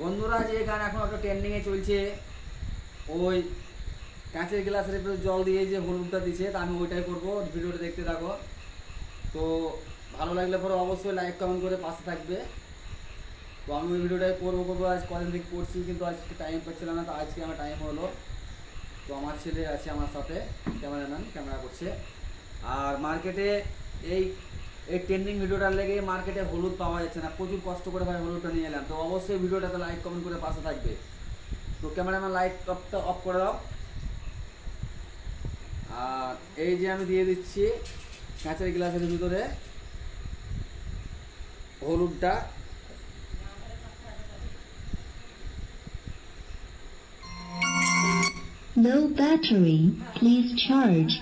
বন্ধুরা, যে গান এখন একটা ট্রেন্ডিংয়ে চলছে, ওই কাঁচের গ্লাসের ভিতরে জল দিয়ে যে হলুদটা দিচ্ছে, তা আমি ওইটাই করবো। ভিডিওটা দেখতে থাকো। তো ভালো লাগলে পরে অবশ্যই লাইক কমেন্ট করে পাশে থাকবে। তো আমি ওই ভিডিওটাই করবো আজ কদিন থেকে করছি, কিন্তু আজকে টাইম পাচ্ছিলাম না। তো আজকে আমার টাইম হলো। তো আমার ছেলে আছে আমার সাথে, ক্যামেরাম্যান, ক্যামেরা করছে। আর মার্কেটে এই এই ট্রেন্ডিং ভিডিওটার লেগে মার্কেটে হলুদ পাওয়া যাচ্ছে না। প্রচুর কষ্ট করে ভাই হলুদটা নিয়ে এলাম। তো অবশ্যই ভিডিওটাতে লাইক কমেন্ট করে পাশে থাকবে। তো ক্যামেরাম্যান লাইট টপটা অফ করে দাও। আর এই যে আমি দিয়ে দিচ্ছি কাঁচের গ্লাসের ভিতরে হলুদটা। Low battery, please charge.